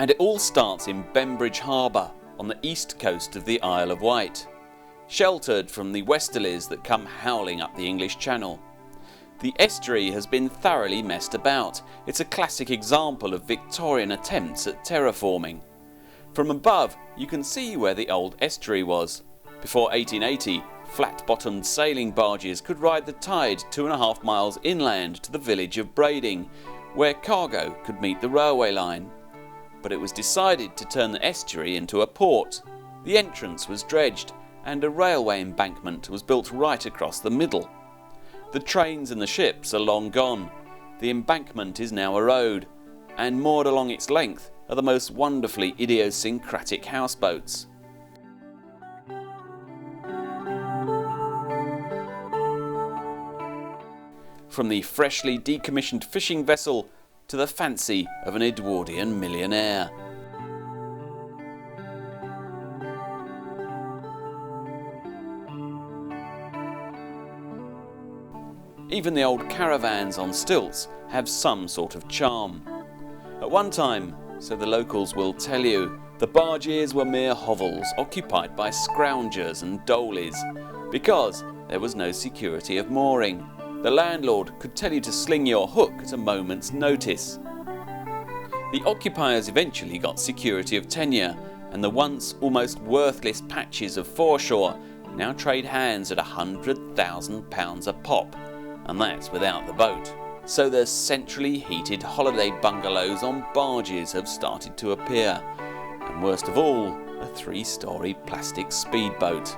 And it all starts in Bembridge Harbour on the east coast of the Isle of Wight, sheltered from the westerlies that come howling up the English Channel. The estuary has been thoroughly messed about. It's a classic example of Victorian attempts at terraforming. From above, you can see where the old estuary was. Before 1880, flat-bottomed sailing barges could ride the tide 2.5 miles inland to the village of Brading, where cargo could meet the railway line. But it was decided to turn the estuary into a port. The entrance was dredged, and a railway embankment was built right across the middle. The trains and the ships are long gone. The embankment is now a road, and moored along its length are the most wonderfully idiosyncratic houseboats. From the freshly decommissioned fishing vessel to the fancy of an Edwardian millionaire. Even the old caravans on stilts have some sort of charm. At one time, so the locals will tell you, the barges were mere hovels occupied by scroungers and doleys, because there was no security of mooring. The landlord could tell you to sling your hook at a moment's notice. The occupiers eventually got security of tenure, and the once almost worthless patches of foreshore now trade hands at £100,000 a pop, and that's without the boat. So the centrally heated holiday bungalows on barges have started to appear, and worst of all, a 3-storey plastic speedboat.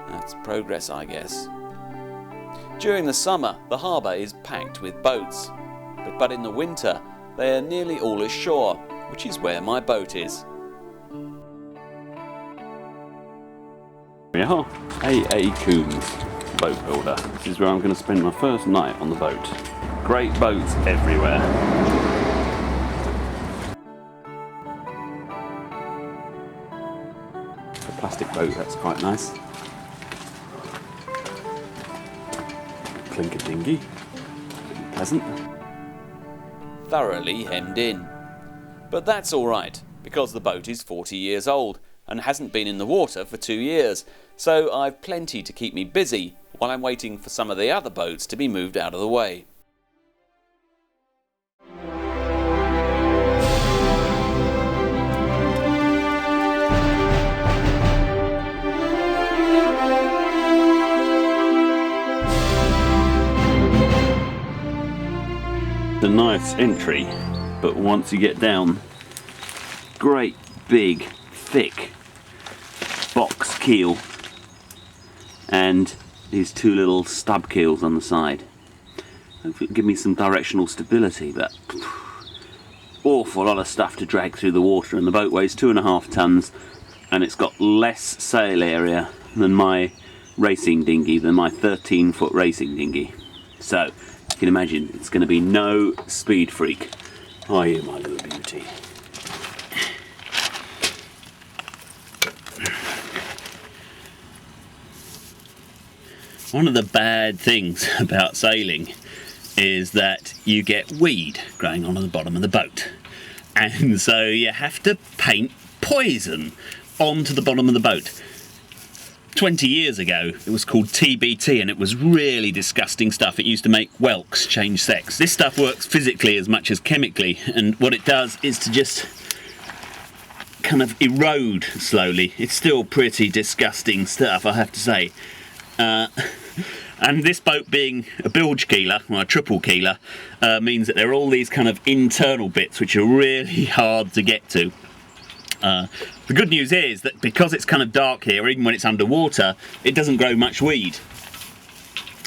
That's progress, I guess. During the summer, the harbour is packed with boats, but in the winter, they are nearly all ashore, which is where my boat is. We are A.A. Coombs Boat Builder. This is where I'm going to spend my first night on the boat. Great boats everywhere. It's a plastic boat, that's quite nice. Clinker dinghy, pleasant. Thoroughly hemmed in. But that's alright, because the boat is 40 years old and hasn't been in the water for 2 years, so I've plenty to keep me busy while I'm waiting for some of the other boats to be moved out of the way. It's a nice entry, but once you get down, great big thick box keel and these 2 little stub keels on the side. Hopefully it'll give me some directional stability, but awful lot of stuff to drag through the water, and the boat weighs 2.5 tons and it's got less sail area than my racing dinghy, than my 13-foot racing dinghy. So you can imagine it's going to be no speed freak. Are you, my little beauty? One of the bad things about sailing is that you get weed growing on the bottom of the boat, and so you have to paint poison onto the bottom of the boat. 20 years ago it was called TBT, and it was really disgusting stuff. It used to make whelks change sex. This stuff works physically as much as chemically, and what it does is to just kind of erode slowly. It's still pretty disgusting stuff, I have to say. And this boat being a bilge keeler, or a triple keeler, means that there are all these kind of internal bits which are really hard to get to. The good news is that because it's kind of dark here, even when it's underwater, it doesn't grow much weed.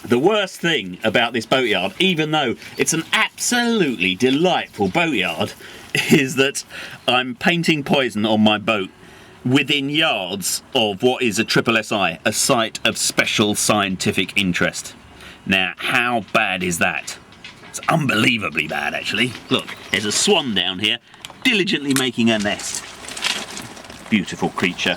The worst thing about this boatyard, even though it's an absolutely delightful boatyard, is that I'm painting poison on my boat within yards of what is a SSSI, a Site of Special Scientific Interest. Now, how bad is that? It's unbelievably bad, actually. Look, there's a swan down here, diligently making a nest. Beautiful creature.